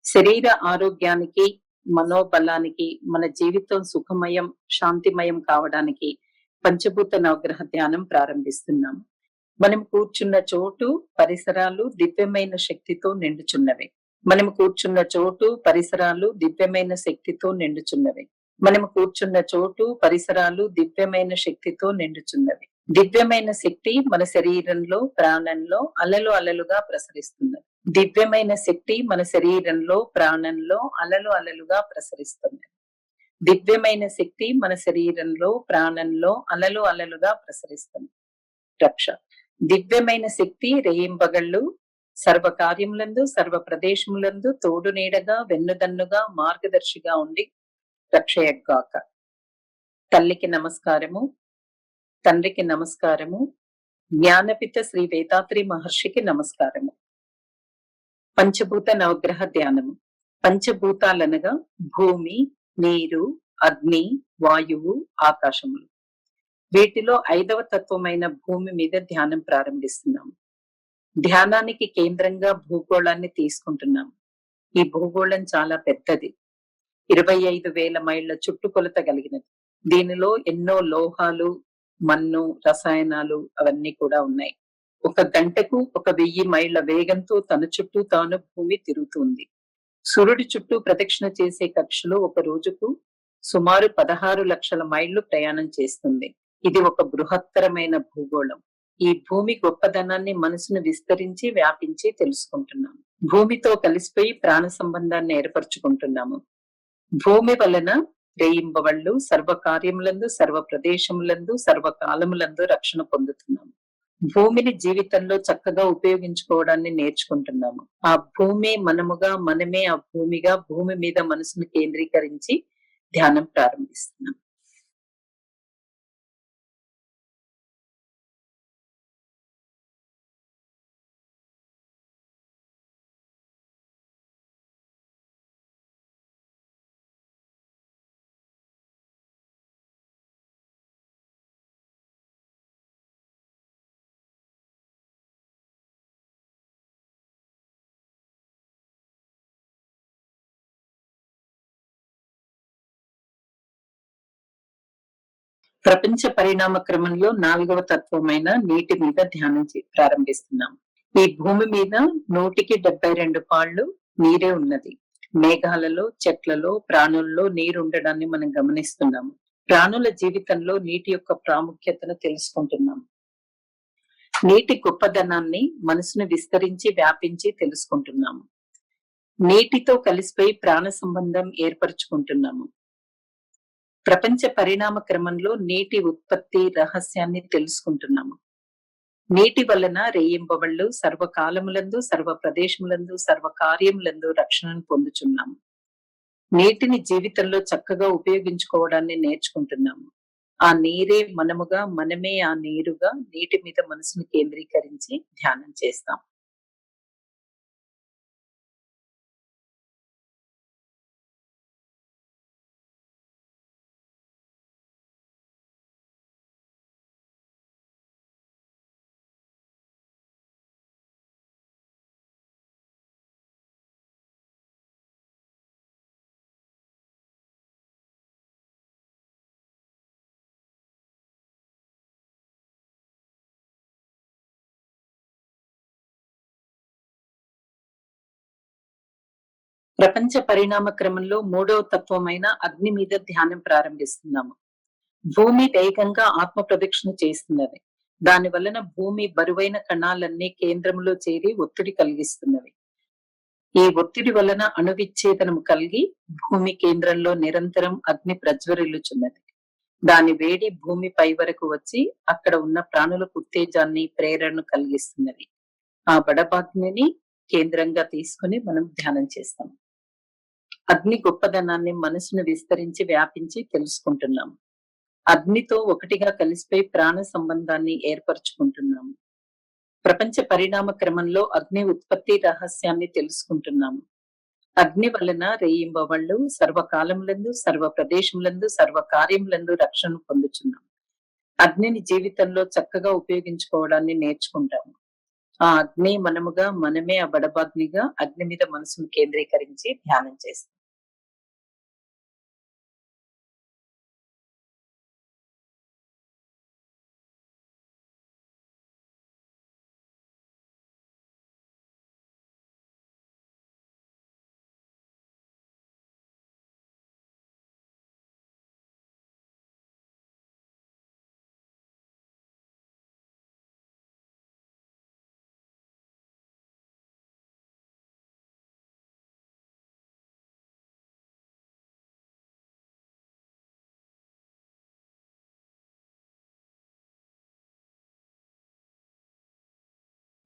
శరీర ఆరోగ్యానికి, మనోబలానికి, మన జీవితం సుఖమయం, శాంతిమయం కావడానికి పంచభూత నవగ్రహ ధ్యానం ప్రారంభిస్తున్నాం. మనం కూర్చున్న చోటు, పరిసరాలు దివ్యమైన శక్తితో నిండుచున్నవి. మనం కూర్చున్న చోటు, పరిసరాలు దివ్యమైన శక్తితో నిండుచున్నవి. మనం కూర్చున్న చోటు, పరిసరాలు దివ్యమైన శక్తితో నిండుచున్నవి. దివ్యమైన శక్తి మన శరీరంలో, ప్రాణంలో అలలు అలలుగా ప్రసరిస్తున్నది. దివ్యమైన శక్తి మన శరీరంలో, ప్రాణంలో అలలు అలలుగా ప్రసరిస్తున్నది. దివ్యమైన శక్తి మన శరీరంలో, ప్రాణంలో అలలు అలలుగా ప్రసరిస్తుంది. రక్ష దివ్యమైన శక్తి రేయింబగళ్ళు సర్వ కార్యములందు, సర్వ ప్రదేశములందు తోడు నీడగా, వెన్నుదన్నుగా, మార్గదర్శిగా ఉండి రక్షయగాక. తల్లికి నమస్కారము, తండ్రికి నమస్కారము, జ్ఞానపిత శ్రీ వేదాత్రి మహర్షికి నమస్కారము. పంచభూత నవగ్రహ ధ్యానము. పంచభూతాలనగా భూమి, నీరు, అగ్ని, వాయువు, ఆకాశములు. వీటిలో 5వ తత్వమైన భూమి మీద ధ్యానం ప్రారంభిస్తున్నాము. ధ్యానానికి కేంద్రంగా భూగోళాన్ని తీసుకుంటున్నాము. ఈ భూగోళం చాలా పెద్దది. 25,000 మైళ్ళ చుట్టుకొలత కలిగినది. దీనిలో ఎన్నో లోహాలు, మన్ను, రసాయనాలు అవన్నీ కూడా ఉన్నాయి. ఒక గంటకు 1,000 మైళ్ళ వేగంతో తన చుట్టూ తాను భూమి తిరుగుతుంది. సూర్యుడి చుట్టూ ప్రదక్షిణ చేసే కక్షలో ఒక రోజుకు సుమారు 16 లక్షల మైళ్లు ప్రయాణం చేస్తుంది. ఇది ఒక బృహత్తరమైన భూగోళం. ఈ భూమి గొప్పదనాన్ని మనసును విస్తరించి, వ్యాపించి తెలుసుకుంటున్నాము. భూమితో కలిసిపోయి ప్రాణ సంబంధాన్ని ఏర్పరచుకుంటున్నాము. భూమి వలన రేయింబవళ్ళు సర్వ కార్యములందు, సర్వ ప్రదేశములందు, సర్వకాలములందు రక్షణ పొందుతున్నాము. భూమిని జీవితంలో చక్కగా ఉపయోగించుకోవడాన్ని నేర్చుకుంటున్నాము. ఆ భూమి మనముగా, మనమే ఆ భూమిగా, భూమి మీద మనసును కేంద్రీకరించి ధ్యానం ప్రారంభిస్తున్నాం. ప్రపంచ పరిణామ క్రమంలో 4వ తత్వమైన నీటి మీద ధ్యానం ప్రారంభిస్తున్నాం. ఈ భూమి మీద 172 పాళ్ళు నీరే ఉన్నది. మేఘాలలో, చెట్లలో, ప్రాణుల్లో నీరు ఉండడాన్ని మనం గమనిస్తున్నాము. ప్రాణుల జీవితంలో నీటి యొక్క ప్రాముఖ్యతను తెలుసుకుంటున్నాము. నీటి గొప్పదనాన్ని మనసును విస్తరించి, వ్యాపించి తెలుసుకుంటున్నాము. నీటితో కలిసిపోయి ప్రాణ సంబంధం ఏర్పరచుకుంటున్నాము. ప్రపంచ పరిణామ క్రమంలో నీటి ఉత్పత్తి రహస్యాన్ని తెలుసుకుంటున్నాము. నీటి వలన రేయింబవళ్ళు సర్వకాలములందు, సర్వ ప్రదేశములందు, సర్వ కార్యములందు రక్షణను పొందుచున్నాము. నీటిని జీవితంలో చక్కగా ఉపయోగించుకోవడాన్ని నేర్చుకుంటున్నాము. ఆ నీరే మనముగా, మనమే ఆ నీరుగా నీటి మీద మనసును కేంద్రీకరించి ధ్యానం చేస్తాం. ప్రపంచ పరిణామ క్రమంలో 3వ తత్వమైన అగ్ని మీద ధ్యానం ప్రారంభిస్తున్నాము. భూమి వేగంగా ఆత్మ ప్రదక్షిణ చేస్తున్నది. దాని వలన భూమి బరువైన కణాలన్నీ కేంద్రంలో చేరి ఒత్తిడి కలిగిస్తున్నవి. ఈ ఒత్తిడి వలన అణువిచ్ఛేదనం కలిగి భూమి కేంద్రంలో నిరంతరం అగ్ని ప్రజ్వరిల్లుచున్నది. దాని వేడి భూమి పై వరకు వచ్చి అక్కడ ఉన్న ప్రాణులకు ఉత్తేజాన్ని, ప్రేరణను కలిగిస్తున్నది. ఆ బడబాగ్నిని కేంద్రంగా తీసుకుని మనం ధ్యానం చేస్తాం. అగ్ని గొప్పదనాన్ని మనసును విస్తరించి, వ్యాపించి తెలుసుకుంటున్నాము. అగ్నితో ఒకటిగా కలిసిపోయి ప్రాణ సంబంధాన్ని ఏర్పరచుకుంటున్నాము. ప్రపంచ పరిణామ క్రమంలో అగ్ని ఉత్పత్తి రహస్యాన్ని తెలుసుకుంటున్నాము. అగ్ని వలన రేయింబవళ్ళు సర్వకాలములందు, సర్వ ప్రదేశములందు, సర్వ కార్యములందు రక్షణ పొందుచున్నాము. అగ్నిని జీవితంలో చక్కగా ఉపయోగించుకోవడాన్ని నేర్చుకుంటాము. ఆ అగ్ని మనముగా, మనమే ఆ బడబాగ్నిగా అగ్ని మీద మనసును కేంద్రీకరించి ధ్యానం చేస్తాం.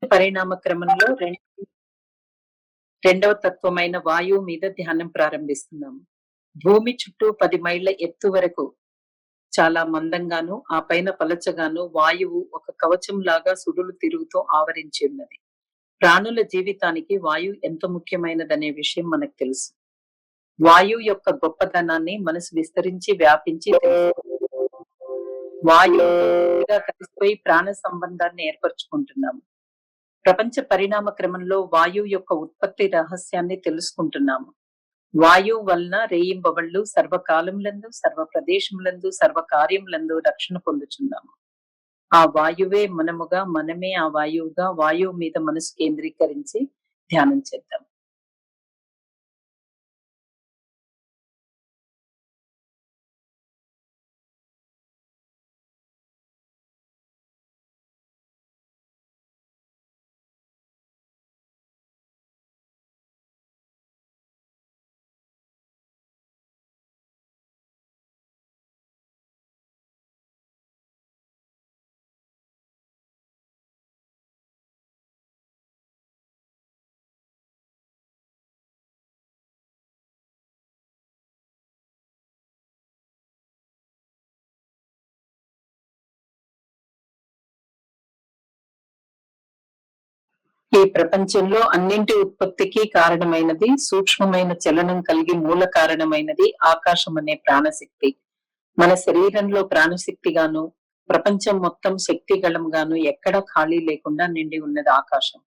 పరిణామ క్రమంలో రెండవ తత్వమైన వాయువు మీద ధ్యానం ప్రారంభిస్తున్నాము. భూమి చుట్టూ 10 మైళ్ళ ఎత్తు వరకు చాలా మందంగాను, ఆ పైన పలచగాను వాయువు ఒక కవచం లాగా సుడులు తిరుగుతూ ఆవరించి ఉన్నది. ప్రాణుల జీవితానికి వాయువు ఎంత ముఖ్యమైనదనే విషయం మనకు తెలుసు. వాయువు యొక్క గొప్పతనాన్ని మనసు విస్తరించి వ్యాపించి వాయువుగా కలిసిపోయి ప్రాణ సంబంధాన్ని ఏర్పరచుకుంటున్నాము. ప్రపంచ పరిణామ క్రమంలో వాయువు యొక్క ఉత్పత్తి రహస్యాన్ని తెలుసుకుంటున్నాము. వాయువు వలన రేయింబవళ్ళు సర్వకాలములందు, సర్వ ప్రదేశములందు, సర్వ కార్యములందు రక్షణ పొందుచున్నాము. ఆ వాయువే మనముగా, మనమే ఆ వాయువుగా, వాయువు మీద మనసు కేంద్రీకరించి ధ్యానం చేద్దాం. ఈ ప్రపంచంలో అన్నింటి ఉత్పత్తికి కారణమైనది, సూక్ష్మమైన చలనం కలిగి మూల కారణమైనది ఆకాశం అనే ప్రాణశక్తి. మన శరీరంలో ప్రాణశక్తిగాను, ప్రపంచం మొత్తం శక్తిగళంగాను ఎక్కడా ఖాళీ లేకుండా నిండి ఉన్నది ఆకాశం.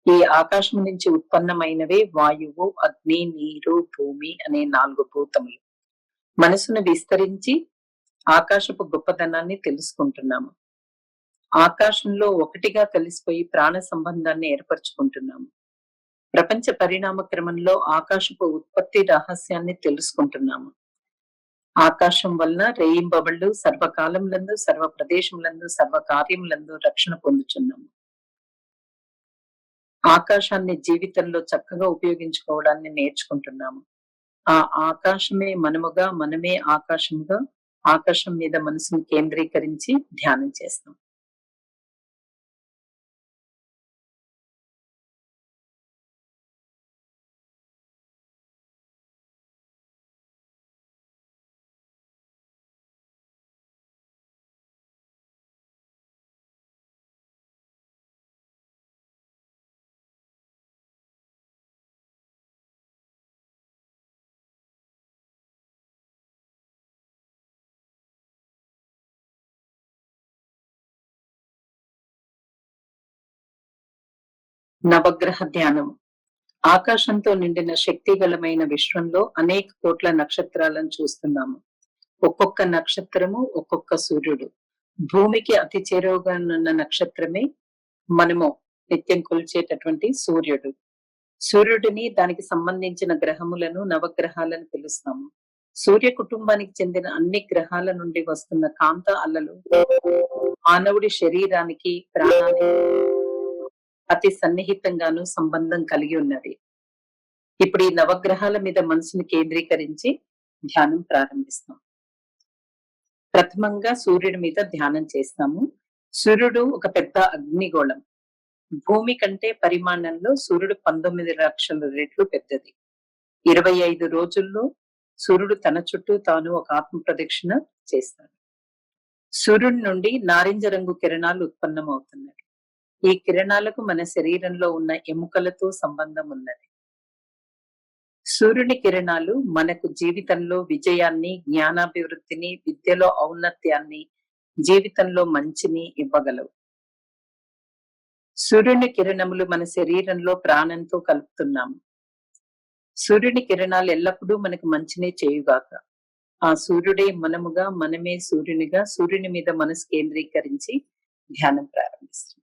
ఈ ఆకాశం నుంచి ఉత్పన్నమైనవే వాయువు, అగ్ని, నీరు, భూమి అనే 4 భూతములు. మనసును విస్తరించి ఆకాశపు గొప్పతనాన్ని తెలుసుకుంటున్నాము. ఆకాశంలో ఒకటిగా కలిసిపోయి ప్రాణ సంబంధాన్ని ఏర్పరచుకుంటున్నాము. ప్రపంచ పరిణామ క్రమంలో ఆకాశపు ఉత్పత్తి రహస్యాన్ని తెలుసుకుంటున్నాము. ఆకాశం వలన రేయింబవళ్ళు సర్వకాలములందు, సర్వ ప్రదేశములందు, సర్వ కార్యములందు రక్షణ పొందుచున్నాము. ఆకాశాన్ని జీవితంలో చక్కగా ఉపయోగించుకోవడాన్ని నేర్చుకుంటున్నాము. ఆ ఆకాశమే మనముగా, మనమే ఆకాశముగా, ఆకాశం మీద మనసును కేంద్రీకరించి ధ్యానం చేస్తాం. నవగ్రహ ధ్యానం. ఆకాశంతో నిండిన శక్తిగలమైన విశ్వంలో అనేక కోట్ల నక్షత్రాలను చూస్తున్నాము. ఒక్కొక్క నక్షత్రము ఒక్కొక్క సూర్యుడు. భూమికి అతి చేరువగా ఉన్న నక్షత్రమే మనము నిత్యం కొలిచేటటువంటి సూర్యుడు. సూర్యుడిని, దానికి సంబంధించిన గ్రహములను, నవగ్రహాలను పిలుస్తాము. సూర్య కుటుంబానికి చెందిన అన్ని గ్రహాల నుండి వస్తున్న కాంత అలలు మానవుడి శరీరానికి, ప్రాణానికి అతి సన్నిహితంగాను సంబంధం కలిగి ఉన్నది. ఇప్పుడు ఈ నవగ్రహాల మీద మనసుని కేంద్రీకరించి ధ్యానం ప్రారంభిస్తాం. ప్రథమంగా సూర్యుడి మీద ధ్యానం చేస్తాము. సూర్యుడు ఒక పెద్ద అగ్నిగోళం. భూమి కంటే పరిమాణంలో సూర్యుడు 19 లక్షల రెట్లు పెద్దది. 25 రోజుల్లో సూర్యుడు తన చుట్టూ తాను ఒక ఆత్మ ప్రదక్షిణ చేస్తాడు. సూర్యుడి నుండి నారింజ రంగు కిరణాలు ఉత్పన్నమవుతున్నాయి. ఈ కిరణాలకు మన శరీరంలో ఉన్న ఎముకలతో సంబంధం ఉన్నది. సూర్యుని కిరణాలు మనకు జీవితంలో విజయాన్ని, జ్ఞానాభివృద్ధిని, విద్యలో ఔన్నత్యాన్ని, జీవితంలో మంచిని ఇవ్వగలవు. సూర్యుని కిరణములు మన శరీరంలో ప్రాణంతో కలుపుతున్నాము. సూర్యుని కిరణాలు ఎల్లప్పుడూ మనకు మంచినే చేయుగాక. ఆ సూర్యుడే మనముగా, మనమే సూర్యునిగా, సూర్యుని మీద మనసు కేంద్రీకరించి ధ్యానం ప్రారంభిస్తున్నాం.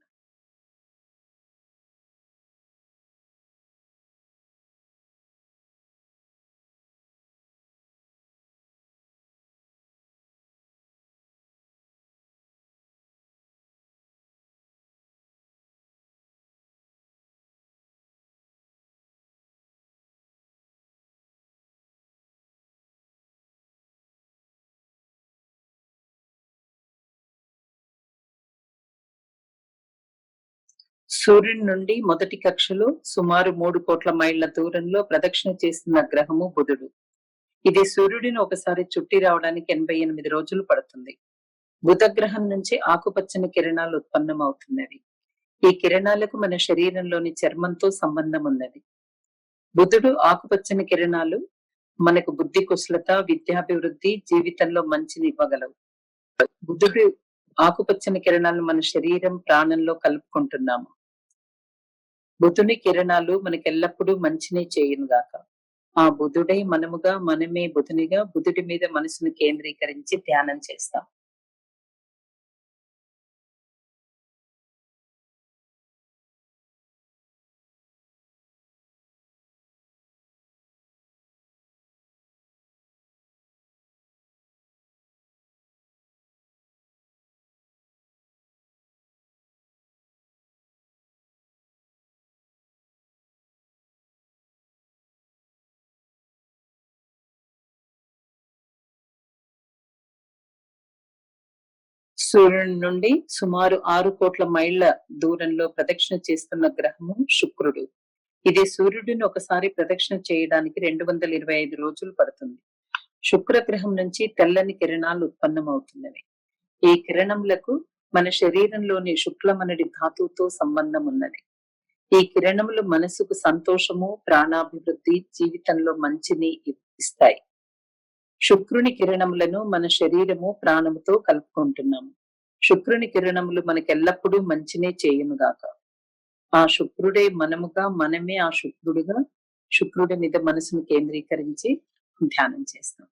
సూర్యుని నుండి మొదటి కక్షలో సుమారు 3 కోట్ల మైళ్ల దూరంలో ప్రదక్షిణ చేస్తున్న గ్రహము బుధుడు. ఇది సూర్యుడిని ఒకసారి చుట్టి రావడానికి 88 రోజులు పడుతుంది. బుధ గ్రహం నుంచి ఆకుపచ్చని కిరణాలు ఉత్పన్నమవుతున్నవి. ఈ కిరణాలకు మన శరీరంలోని చర్మంతో సంబంధం ఉన్నది. బుధుడు ఆకుపచ్చని కిరణాలు మనకు బుద్ధి కుశలత, విద్యాభివృద్ధి, జీవితంలో మంచిని ఇవ్వగలవు. బుధుడు ఆకుపచ్చని కిరణాలు మన శరీరం, ప్రాణంలో కలుపుకుంటున్నాము. బుధుని కిరణాలు మనకెల్లప్పుడూ మంచినే చేయునుగాక. ఆ బుధుడై మనముగా, మనమే బుధునిగా, బుధుడి మీద మనసును కేంద్రీకరించి ధ్యానం చేస్తాం. సూర్యుని నుండి సుమారు 6 కోట్ల మైళ్ల దూరంలో ప్రదక్షిణ చేస్తున్న గ్రహము శుక్రుడు. ఇది సూర్యుడిని ఒకసారి ప్రదక్షిణ చేయడానికి 225 రోజులు పడుతుంది. శుక్రగ్రహం నుంచి తెల్లని కిరణాలు ఉత్పన్నమవుతున్నవి. ఈ కిరణములకు మన శరీరంలోని శుక్లమనడి ధాతువుతో సంబంధం ఉన్నది. ఈ కిరణములు మనసుకు సంతోషము, ప్రాణాభివృద్ధి, జీవితంలో మంచిని ఇస్తాయి. శుక్రుని కిరణములను మన శరీరము, ప్రాణముతో కలుపుకుంటున్నాము. శుక్రుని కిరణములు మనకెల్లప్పుడూ మంచినే చేయునుగాక. ఆ శుక్రుడే మనముగా, మనమే ఆ శుక్రుడుగా, శుక్రుడి మీద మనసును కేంద్రీకరించి ధ్యానం చేస్తాం.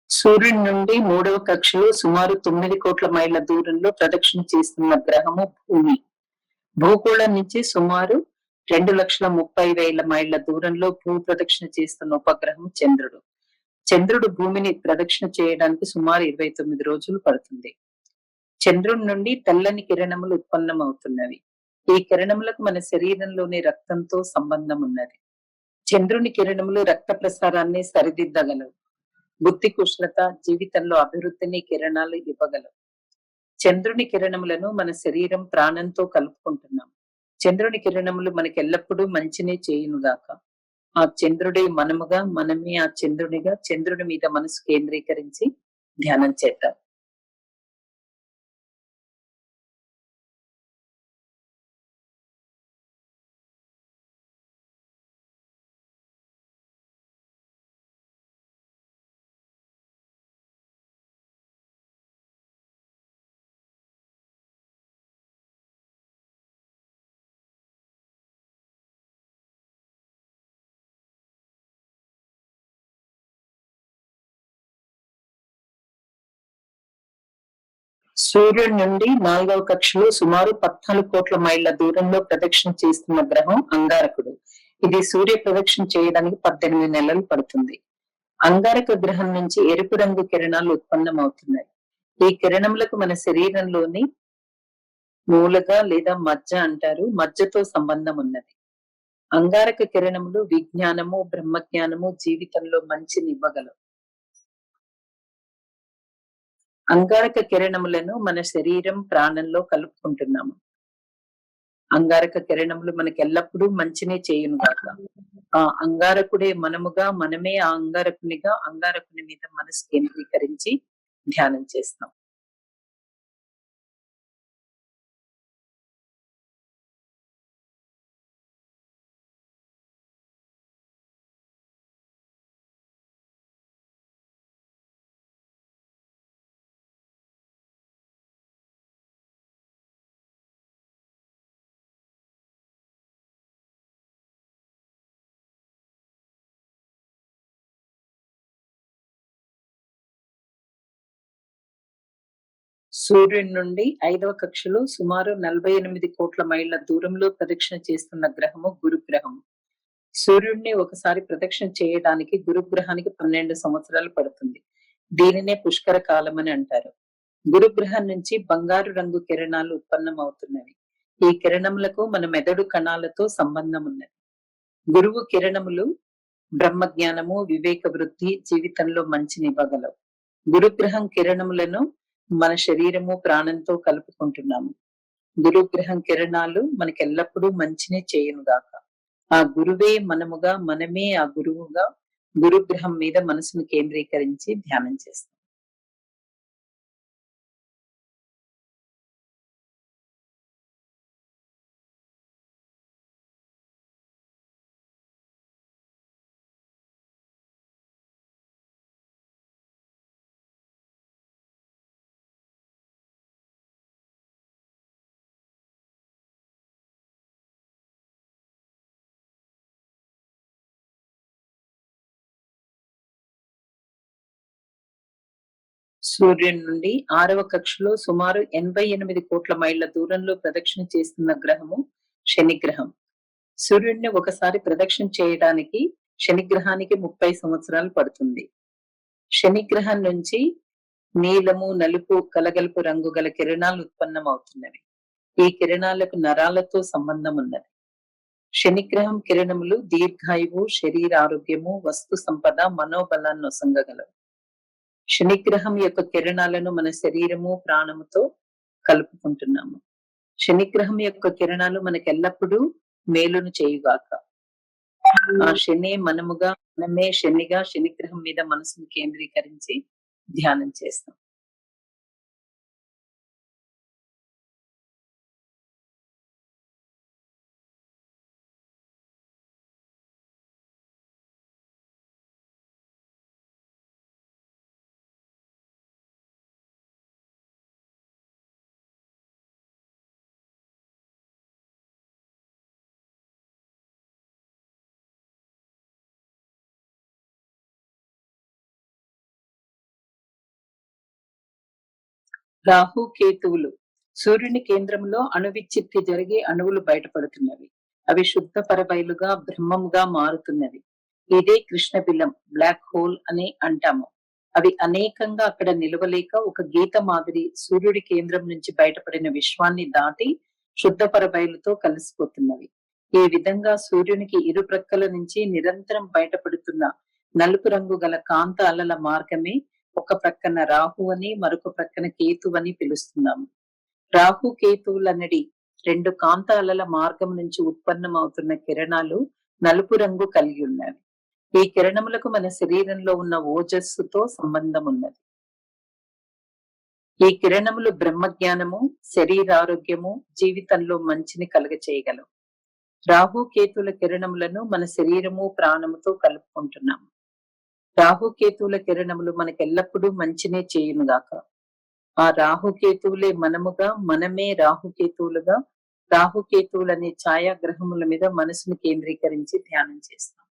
సూర్యుడి నుండి 3వ కక్షలో సుమారు 9 కోట్ల మైళ్ల దూరంలో ప్రదక్షిణ చేస్తున్న గ్రహము భూమి. భూగోళం నుంచి సుమారు 2,30,000 మైళ్ల దూరంలో భూ ప్రదక్షిణ చేస్తున్న ఉపగ్రహం చంద్రుడు. చంద్రుడు భూమిని ప్రదక్షిణ చేయడానికి సుమారు 29 రోజులు పడుతుంది. చంద్రుడి నుండి తెల్లని కిరణములు ఉత్పన్నమవుతున్నవి. ఈ కిరణములకు మన శరీరంలోని రక్తంతో సంబంధం ఉన్నది. చంద్రుని కిరణములు రక్త ప్రసారాన్ని సరిదిద్దగలవు. బుద్ధి కుశలత, జీవితంలో అభివృద్ధిని కిరణాలు ఇవ్వగలవు. చంద్రుని కిరణములను మన శరీరం, ప్రాణంతో కలుపుకుంటున్నాం. చంద్రుని కిరణములు మనకెల్లప్పుడూ మంచినే చేయునుగాక. ఆ చంద్రుడే మనముగా, మనమే ఆ చంద్రునిగా, చంద్రుడి మీద మనసు కేంద్రీకరించి ధ్యానం చేద్దాం. సూర్యుడి నుండి 4వ కక్షలో సుమారు 14 కోట్ల మైళ్ల దూరంలో ప్రదక్షిణ చేస్తున్న గ్రహం అంగారకుడు. ఇది సూర్య ప్రదక్షిణ చేయడానికి 18 నెలలు పడుతుంది. అంగారక గ్రహం నుంచి ఎరుపు రంగు కిరణాలు ఉత్పన్నమవుతున్నాయి. ఈ కిరణములకు మన శరీరంలోని మూలగా లేదా మజ్జ అంటారు, మజ్జతో సంబంధం ఉన్నది. అంగారక కిరణములు విజ్ఞానము, బ్రహ్మజ్ఞానము, జీవితంలో మంచిని ఇవ్వగలవు. అంగారక కిరణములను మన శరీరం, ప్రాణంలో కలుపుకుంటున్నాము. అంగారక కిరణములు మనకెల్లప్పుడూ మంచినే చేయునుగాక. ఆ అంగారకుడే మనముగా, మనమే ఆ అంగారకునిగా, అంగారకుని మీద మనసు కేంద్రీకరించి ధ్యానం చేస్తాం. సూర్యుడి నుండి 5వ కక్షలో సుమారు 48 కోట్ల మైళ్ళ దూరంలో ప్రదక్షిణ చేస్తున్న గ్రహము గురుగ్రహం. సూర్యుడిని ఒకసారి ప్రదక్షిణ చేయడానికి గురుగ్రహానికి 12 సంవత్సరాలు పడుతుంది. దీనినే పుష్కర కాలమని అంటారు. గురుగ్రహం నుంచి బంగారు రంగు కిరణాలు ఉత్పన్నమవుతున్నవి. ఈ కిరణములకు మన మెదడు కణాలతో సంబంధం ఉన్నది. గురువు కిరణములు బ్రహ్మజ్ఞానము, వివేక వృద్ధి, జీవితంలో మంచినివ్వగలవు. గురుగ్రహం కిరణములను మన శరీరము, ప్రాణంతో కలుపుకుంటున్నాము. గురుగ్రహం కిరణాలు మనకెల్లప్పుడూ మంచినే చేయునుగాక. ఆ గురువే మనముగా, మనమే ఆ గురువుగా గురుగ్రహం మీద మనసును కేంద్రీకరించి ధ్యానం చేస్తాం. సూర్యుని నుండి 6వ కక్షలో సుమారు 88 కోట్ల మైళ్ళ దూరంలో ప్రదక్షిణ చేస్తున్న గ్రహము శనిగ్రహం. సూర్యుడిని ఒకసారి ప్రదక్షిణ చేయడానికి శనిగ్రహానికి 30 సంవత్సరాలు పడుతుంది. శనిగ్రహం నుంచి నీలము, నలుపు కలగలుపు రంగు గల కిరణాలు ఉత్పన్నమవుతున్నవి. ఈ కిరణాలకు నరాలతో సంబంధం ఉన్నది. శనిగ్రహం కిరణములు దీర్ఘాయువు, శరీర ఆరోగ్యము, వస్తు సంపద, మనోబలాన్ని నొసంగగలవు. శనిగ్రహం యొక్క కిరణాలను మన శరీరము, ప్రాణముతో కలుపుకుంటున్నాము. శనిగ్రహం యొక్క కిరణాలు మనకెల్లప్పుడూ మేలును చేయుగాక. ఆ శనే మనముగా, మనమే శనిగా శనిగ్రహం మీద మనసును కేంద్రీకరించి ధ్యానం చేస్తాం. రాహు, కేతువులు సూర్యుని కేంద్రంలో అణువిచ్ఛిత్తి జరిగి అణువులు బయటపడుతున్నవి. అవి శుద్ధ పరబయలుగా బ్రహ్మముగా మారుతున్నవి. ఇదే కృష్ణబిలం, బ్లాక్ హోల్ అని అంటాము. అవి అనేకంగా అక్కడ నిలవలేక ఒక గీత మాదిరి సూర్యుడి కేంద్రం నుంచి బయటపడిన విశ్వాన్ని దాటి శుద్ధ పరబయలుతో కలిసిపోతున్నవి. ఈ విధంగా సూర్యునికి ఇరు ప్రక్కల నుంచి నిరంతరం బయటపడుతున్న నలుపు రంగు గల కాంత అలల మార్గమే ఒక ప్రక్కన రాహు అని, మరొక ప్రక్కన కేతు అని పిలుస్తున్నాము. రాహు కేతువులనడి రెండు కాంత అలల మార్గం నుంచి ఉత్పన్నమవుతున్న కిరణాలు నలుపు రంగు కలిగి ఉన్నవి. ఈ కిరణములకు మన శరీరంలో ఉన్న ఓజస్సుతో సంబంధం ఉన్నది. ఈ కిరణములు బ్రహ్మజ్ఞానము, శరీరారోగ్యము, జీవితంలో మంచిని కలుగచేయగలవు. రాహు కేతుల కిరణములను మన శరీరము, ప్రాణముతో కలుపుకుంటున్నాము. రాహుకేతువుల కిరణములు మనకెల్లప్పుడూ మంచినే చేయునుగాక. ఆ రాహుకేతువులే మనముగా, మనమే రాహుకేతువులుగా, రాహుకేతువులనే ఛాయాగ్రహముల మీద మనసును కేంద్రీకరించి ధ్యానం చేస్తాం.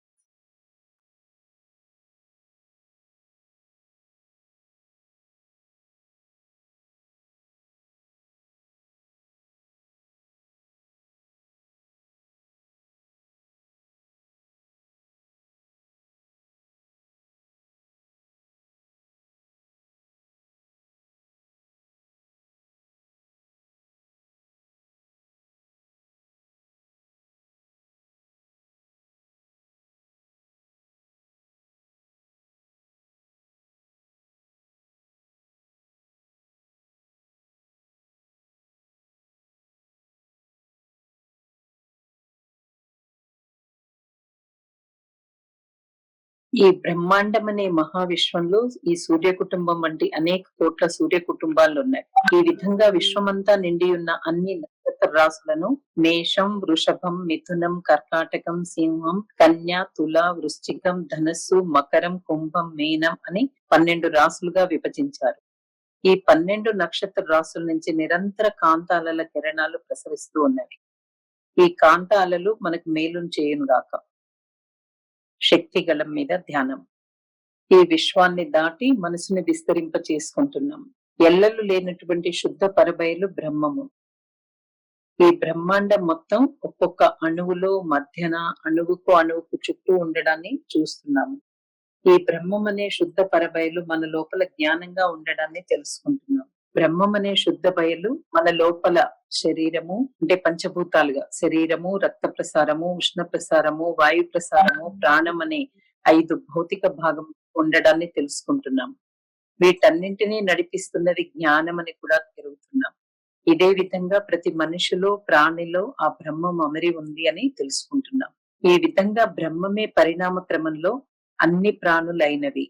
ఈ బ్రహ్మాండం అనే మహావిశ్వంలో ఈ సూర్య కుటుంబం వంటి అనేక కోట్ల సూర్య కుటుంబాలు ఉన్నాయి. ఈ విధంగా విశ్వమంతా నిండి ఉన్న అన్ని నక్షత్ర రాశులను మేషం, వృషభం, మిథునం, కర్కాటకం, సింహం, కన్య, తుల, వృశ్చికం, ధనస్సు, మకరం, కుంభం, మీనం అని 12 రాశులుగా విభజించారు. ఈ 12 నక్షత్ర రాశుల నుంచి నిరంతర కాంతాలల కిరణాలు ప్రసరిస్తూ ఉన్నవి. ఈ కాంతాలలు మనకు మేలును చేయునుగాక. శక్తి గళం మీద ధ్యానం. ఈ విశ్వాన్ని దాటి మనసుని విస్తరింప చేసుకుంటున్నాం. ఎల్లలు లేనటువంటి శుద్ధ పరబయలు బ్రహ్మము. ఈ బ్రహ్మాండం మొత్తం ఒక్కొక్క అణువులో మధ్యన అణువుకు అణువుకు చుట్టూ ఉండడాన్ని చూస్తున్నాము. ఈ బ్రహ్మం అనే శుద్ధ పరబయలు మన లోపల జ్ఞానంగా ఉండడాన్ని తెలుసుకుంటున్నాం. బ్రహ్మం అనే శుద్ధ బయలు మన లోపల శరీరము అంటే పంచభూతాలుగా శరీరము, రక్త ప్రసారము, ఉష్ణ ప్రసారము, వాయు ప్రసారము, ప్రాణం అనే 5 భౌతిక భాగం ఉండడాన్ని తెలుసుకుంటున్నాం. వీటన్నింటినీ నడిపిస్తున్నది జ్ఞానం అని కూడా తిరుగుతున్నాం. ఇదే విధంగా ప్రతి మనిషిలో ప్రాణిలో ఆ బ్రహ్మం అమరి ఉంది అని తెలుసుకుంటున్నాం. ఈ విధంగా బ్రహ్మమే పరిణామ క్రమంలో అన్ని ప్రాణులైనవి.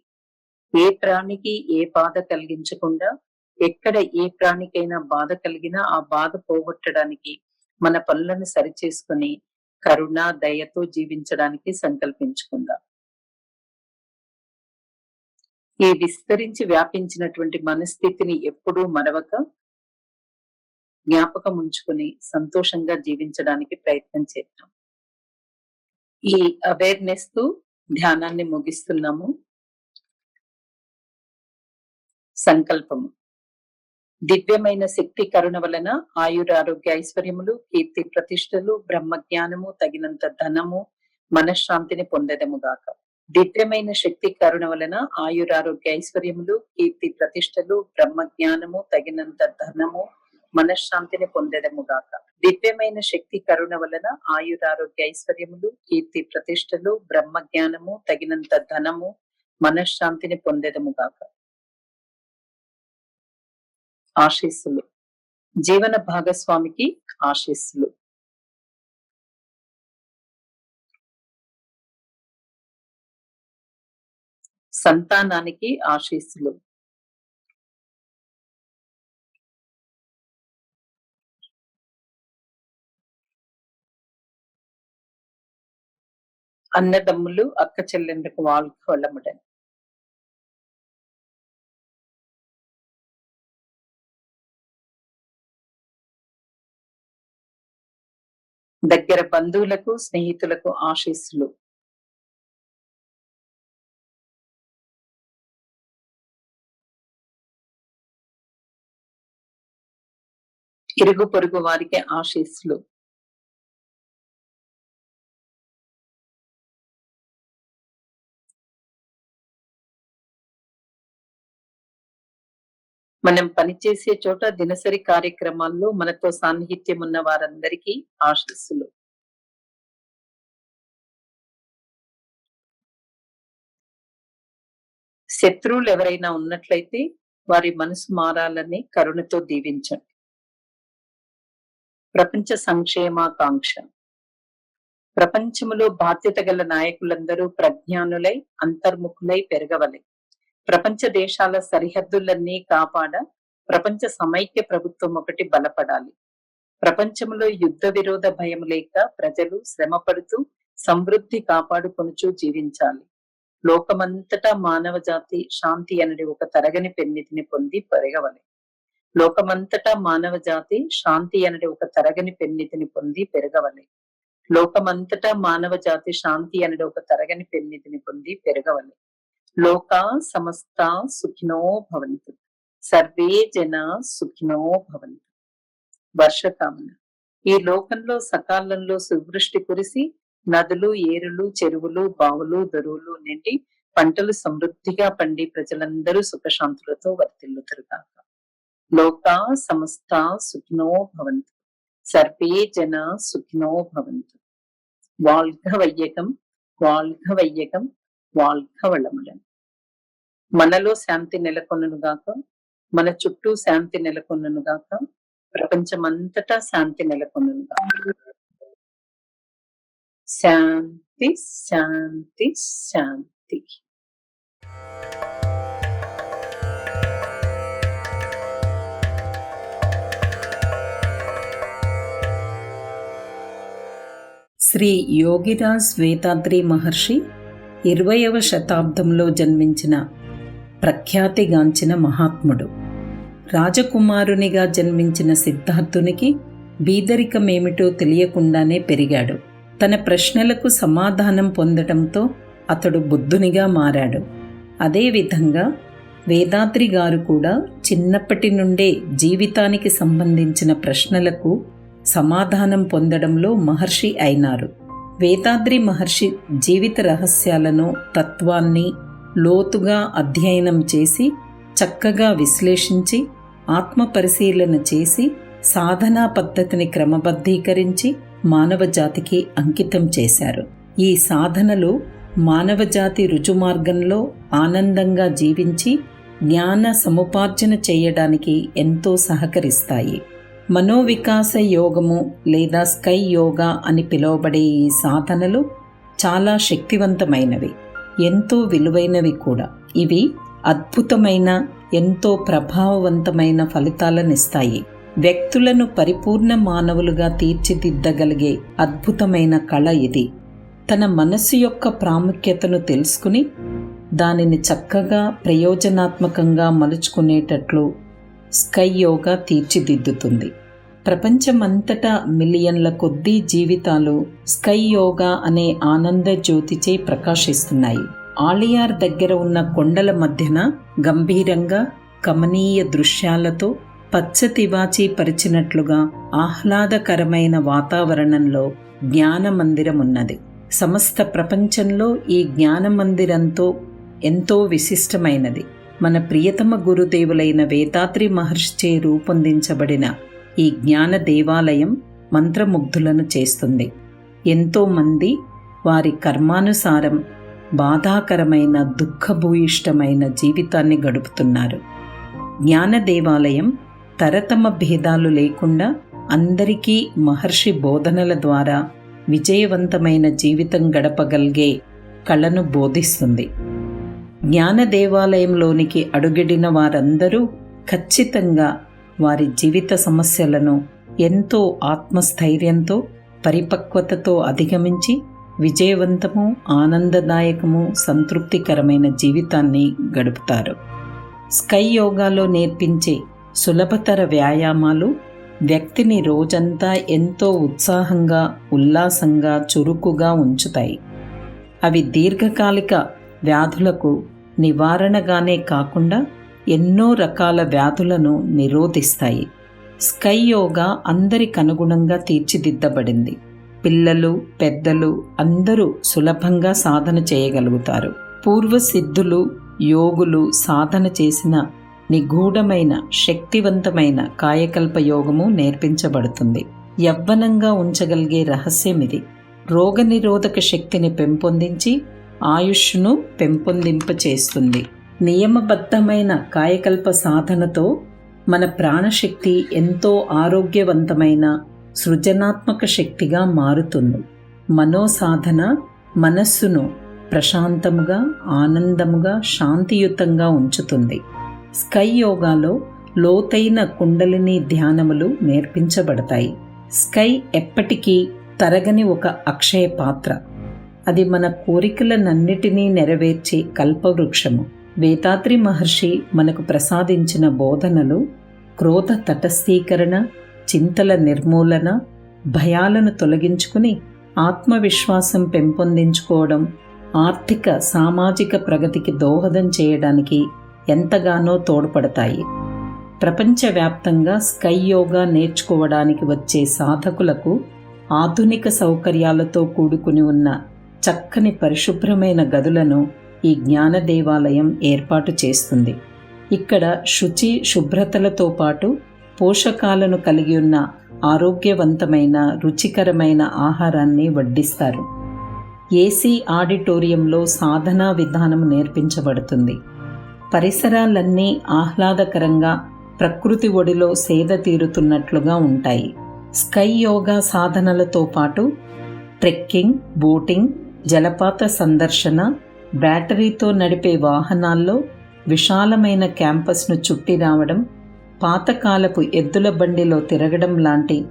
ఏ ప్రాణికి ఏ బాధ కలిగించకుండా, ఎక్కడ ఏ ప్రాణికైనా బాధ కలిగినా ఆ బాధ పోగొట్టడానికి మన పనులను సరిచేసుకుని కరుణ, దయతో జీవించడానికి సంకల్పించుకుందాం. ఈ విస్తరించి వ్యాపించినటువంటి మనస్థితిని ఎప్పుడూ మరవక జ్ఞాపకం ఉంచుకుని సంతోషంగా జీవించడానికి ప్రయత్నం చేద్దాం. ఈ అవేర్నెస్ తో ధ్యానాన్ని ముగిస్తున్నాము. సంకల్పము. దివ్యమైన శక్తి కరుణ వలన ఆయురారోగ్య ఐశ్వర్యములు, కీర్తి ప్రతిష్టలు, బ్రహ్మజ్ఞానము, తగినంత ధనము, మనశ్శాంతిని పొందెదముగాక. దివ్యమైన శక్తి కరుణ వలన ఆయురారోగ్య ఐశ్వర్యములు, కీర్తి ప్రతిష్టలు, బ్రహ్మజ్ఞానము, తగినంత ధనము, మనశ్శాంతిని పొందెదముగాక. దివ్యమైన శక్తి కరుణ వలన ఆయురారోగ్య ఐశ్వర్యములు, కీర్తి ప్రతిష్టలు, బ్రహ్మజ్ఞానము, తగినంత ధనము, మనశ్శాంతిని పొందెదముగాక. ఆశీస్సులు. జీవన భాగస్వామికి ఆశీస్సులు. సంతానానికి ఆశీస్సులు. అన్నదమ్ములు, అక్క చెల్లెండ్లకు వాళ్ళకి వెళ్ళముడని. దగ్గర బంధువులకు, స్నేహితులకు ఆశీస్సులు. ఇరుగు పొరుగు వారికి ఆశీస్సులు. మనం పనిచేసే చోట దినసరి కార్యక్రమాల్లో మనతో సాన్నిహిత్యం ఉన్న వారందరికీ ఆశీస్సులు. శత్రువులు ఎవరైనా ఉన్నట్లయితే వారి మనసు మారాలని కరుణతో దీవించండి. ప్రపంచ సంక్షేమాకాంక్ష. ప్రపంచములో బాధ్యత గల నాయకులందరూ ప్రజ్ఞానులై అంతర్ముఖులై పెరగవలె. ప్రపంచ దేశాల సరిహద్దులన్నీ కాపాడ ప్రపంచ సమైక్య ప్రభుత్వం ఒకటి బలపడాలి. ప్రపంచంలో యుద్ధ విరోధ భయం లేక ప్రజలు శ్రమపడుతూ సమృద్ధి కాపాడుకొనుచూ జీవించాలి. లోకమంతటా మానవ జాతి శాంతి అనడి ఒక తరగని పెన్నిధిని పొంది పెరగవలె. లోకమంతటా మానవ జాతి శాంతి అనడి ఒక తరగని పెన్నిధిని పొంది పెరగవలె. లోకమంతటా మానవ జాతి శాంతి అనడి ఒక తరగని పెన్నిధిని పొంది పెరగవలె. లోకా సమస్త సుఖినో భవంతు. సర్వే జన సుఖినో భవంతు. వర్షకామన. ఈ లోకంలో సకాలంలో సువృష్టి కురిసి నదులు, ఏరులు, చెరువులు, బావులు, దొరువులు నిండి పంటలు సమృద్ధిగా పండి ప్రజలందరూ సుఖశాంతులతో వర్ధిల్లుతారుగాక. లోకా సమస్త సుఖినో భవంతు. సర్వే జన సుఖినో భవంతు. வாழ்க வையகம், வாழ்க வையகம், வாழ்க వళములను. మనలో శాంతి నెలకొనుగాక, మన చుట్టూ శాంతి నెలకొనుగాక, ప్రపంచమంతటా శాంతి నెలకొనుగాక. శాంతి శాంతి శాంతి. శాంతి. శ్రీ యోగిరాజ్ వేదాద్రి మహర్షి 20వ శతాబ్దంలో జన్మించిన ప్రఖ్యాతిగాంచిన మహాత్ముడు. రాజకుమారునిగా జన్మించిన సిద్ధార్థునికి బీదరికమేమిటో తెలియకుండానే పెరిగాడు. తన ప్రశ్నలకు సమాధానం పొందడంతో అతడు బుద్ధునిగా మారాడు. అదేవిధంగా వేదాద్రి గారు కూడా చిన్నప్పటి నుండే జీవితానికి సంబంధించిన ప్రశ్నలకు సమాధానం పొందడంలో మహర్షి అయినారు. వేదాద్రి మహర్షి జీవిత రహస్యాలను, తత్వాన్ని లోతుగా అధ్యయనం చేసి, చక్కగా విశ్లేషించి, ఆత్మ పరిశీలన చేసి, సాధనా పద్ధతిని క్రమబద్ధీకరించి మానవజాతికి అంకితం చేశారు. ఈ సాధనలు మానవజాతి రుజుమార్గంలో ఆనందంగా జీవించి జ్ఞాన సముపార్జన చేయడానికి ఎంతో సహకరిస్తాయి. మనోవికాస యోగము లేదా స్కై యోగా అని పిలువబడే ఈ సాధనలు చాలా శక్తివంతమైనవి, ఎంతో విలువైనవి కూడా. ఇవి అద్భుతమైన, ఎంతో ప్రభావవంతమైన ఫలితాలనిస్తాయి. వ్యక్తులను పరిపూర్ణ మానవులుగా తీర్చిదిద్దగలిగే అద్భుతమైన కళ ఇది. తన మనస్సు యొక్క ప్రాముఖ్యతను తెలుసుకుని దానిని చక్కగా ప్రయోజనాత్మకంగా మలుచుకునేటట్లు స్కై యోగా తీర్చిదిద్దుతుంది. ప్రపంచమంతటా మిలియన్ల కొద్దీ జీవితాలు స్కై యోగా అనే ఆనంద జ్యోతిచే ప్రకాశిస్తున్నాయి. ఆలియార్ దగ్గర ఉన్న కొండల మధ్యన గంభీరంగా కమనీయ దృశ్యాలతో పచ్చతివాచీ పరిచినట్లుగా ఆహ్లాదకరమైన వాతావరణంలో జ్ఞాన మందిరం ఉన్నది. సమస్త ప్రపంచంలో ఈ జ్ఞాన మందిరంతో ఎంతో విశిష్టమైనది. మన ప్రియతమ గురుదేవులైన వేదాద్రి మహర్షిచే రూపొందించబడిన ఈ జ్ఞాన దేవాలయం మంత్రముగ్ధులను చేస్తుంది. ఎంతోమంది వారి కర్మానుసారం బాధాకరమైన, దుఃఖభూయిష్టమైన జీవితాన్ని గడుపుతున్నారు. జ్ఞాన దేవాలయం తరతమ భేదాలు లేకుండా అందరికీ మహర్షి బోధనల ద్వారా విజయవంతమైన జీవితం గడపగలిగే కళను బోధిస్తుంది. జ్ఞాన దేవాలయంలోనికి అడుగిడిన వారందరూ ఖచ్చితంగా వారి జీవిత సమస్యలను ఎంతో ఆత్మస్థైర్యంతో, పరిపక్వతతో అధిగమించి విజయవంతము, ఆనందదాయకము, సంతృప్తికరమైన జీవితాన్ని గడుపుతారు. స్కై యోగాలో నేర్పించే సులభతర వ్యాయామాలు వ్యక్తిని రోజంతా ఎంతో ఉత్సాహంగా, ఉల్లాసంగా, చురుకుగా ఉంచుతాయి. అవి దీర్ఘకాలిక వ్యాధులకు నివారణగానే కాకుండా ఎన్నో రకాల వ్యాధులను నిరోధిస్తాయి. స్కై యోగా అందరికనుగుణంగా తీర్చిదిద్దబడింది. పిల్లలు, పెద్దలు అందరూ సులభంగా సాధన చేయగలుగుతారు. పూర్వసిద్ధులు, యోగులు సాధన చేసిన నిగూఢమైన, శక్తివంతమైన కాయకల్ప యోగము నేర్పించబడుతుంది. యవ్వనంగా ఉంచగలిగే రహస్యం ఇది. రోగనిరోధక శక్తిని పెంపొందించి ఆయుష్ను పెంపొందింపచేస్తుంది. నియమబద్ధమైన కాయకల్ప సాధనతో మన ప్రాణశక్తి ఎంతో ఆరోగ్యవంతమైన, సృజనాత్మక శక్తిగా మారుతుంది. మనోసాధన మనస్సును ప్రశాంతముగా, ఆనందముగా, శాంతియుతంగా ఉంచుతుంది. స్కై యోగాలో లోతైన కుండలిని ధ్యానములు నేర్పించబడతాయి. స్కై ఎప్పటికీ తరగని ఒక అక్షయ పాత్ర. అది మన కోరికలనన్నిటినీ నెరవేర్చే కల్పవృక్షము. వేదాద్రి మహర్షి మనకు ప్రసాదించిన బోధనలు క్రోధ తటస్థీకరణ, చింతల నిర్మూలన, భయాలను తొలగించుకుని ఆత్మవిశ్వాసం పెంపొందించుకోవడం, ఆర్థిక, సామాజిక ప్రగతికి దోహదం చేయడానికి ఎంతగానో తోడ్పడతాయి. ప్రపంచవ్యాప్తంగా స్కై యోగా నేర్చుకోవడానికి వచ్చే సాధకులకు ఆధునిక సౌకర్యాలతో కూడుకుని ఉన్న చక్కని పరిశుభ్రమైన గదులను ఈ జ్ఞాన దేవాలయం ఏర్పాటు చేస్తుంది. ఇక్కడ శుచి, శుభ్రతలతో పాటు పోషకాలను కలిగి ఉన్న ఆరోగ్యవంతమైన, రుచికరమైన ఆహారాన్ని వడ్డిస్తారు. ఏసీ ఆడిటోరియంలో సాధనా విధానం నేర్పించబడుతుంది. పరిసరాలన్నీ ఆహ్లాదకరంగా ప్రకృతి ఒడిలో సేద తీరుతున్నట్లుగా ఉంటాయి. స్కై యోగా సాధనలతో పాటు ట్రెక్కింగ్, బోటింగ్, జలపాత సందర్శన, బ్యాటరీతో నడిపే వాహనాల్లో విశాలమైన క్యాంపస్ను చుట్టి రావడం, పాతకాలపు ఎద్దుల బండిలో తిరగడం లాంటి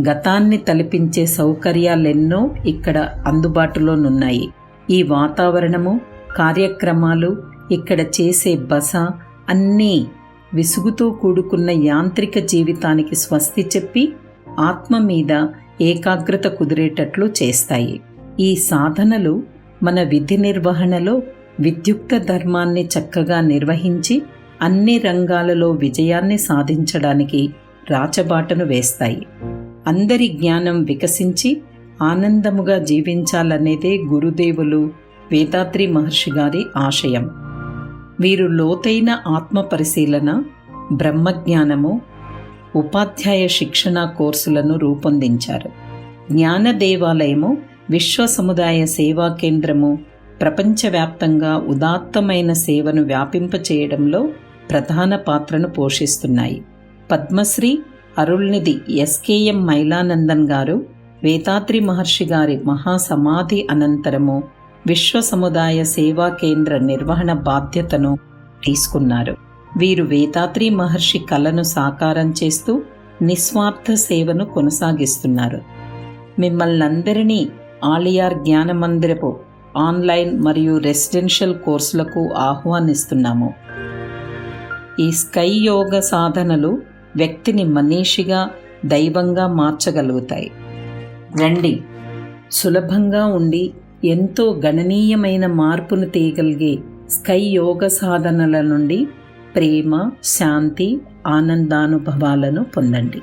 గతాన్ని తలపించే సౌకర్యాలెన్నో ఇక్కడ అందుబాటులోనున్నాయి. ఈ వాతావరణము, కార్యక్రమాలు, ఇక్కడ చేసే బస అన్నీ విసుగుతో కూడుకున్న యాంత్రిక జీవితానికి స్వస్తి చెప్పి ఆత్మ మీద ఏకాగ్రత కుదిరేటట్లు చేస్తాయి. ఈ సాధనలు మన విధి నిర్వహణలో విద్యుక్త ధర్మాన్ని చక్కగా నిర్వహించి అన్ని రంగాలలో విజయాన్ని సాధించడానికి రాచబాటను వేస్తాయి. అందరి జ్ఞానం వికసించి ఆనందముగా జీవించాలనేదే గురుదేవులు వేదాద్రి మహర్షి గారి ఆశయం. వీరు లోతైన ఆత్మ పరిశీలన, బ్రహ్మజ్ఞానము, ఉపాధ్యాయ శిక్షణ కోర్సులను రూపొందించారు. జ్ఞాన దేవాలయము, విశ్వ సముదాయ సేవా కేంద్రము ప్రపంచవ్యాప్తంగా ఉదాత్తమైన సేవను వ్యాపింపచేయడంలో ప్రధాన పాత్రను పోషిస్తున్నాయి. పద్మశ్రీ అరుళ్నిధి ఎస్కేఎం మైలానందన్ గారు వేదాద్రి మహర్షి గారి మహాసమాధి అనంతరము విశ్వ సముదాయ సేవా కేంద్ర నిర్వహణ బాధ్యతను తీసుకున్నారు. వీరు వేదాద్రి మహర్షి కలను సాకారం చేస్తూ నిస్వార్థ సేవను కొనసాగిస్తున్నారు. మిమ్మల్నందరినీ ఆలియార్ జ్ఞాన మందిరపు ఆన్లైన్ మరియు రెసిడెన్షియల్ కోర్సులకు ఆహ్వానిస్తున్నాము. ఈ స్కై యోగ సాధనలు వ్యక్తిని మనీషిగా, దైవంగా మార్చగలుగుతాయి. రండి, సులభంగా ఉండి ఎంతో గణనీయమైన మార్పును తీయగలిగే స్కై యోగ సాధనల నుండి ప్రేమ, శాంతి, ఆనందానుభవాలను పొందండి.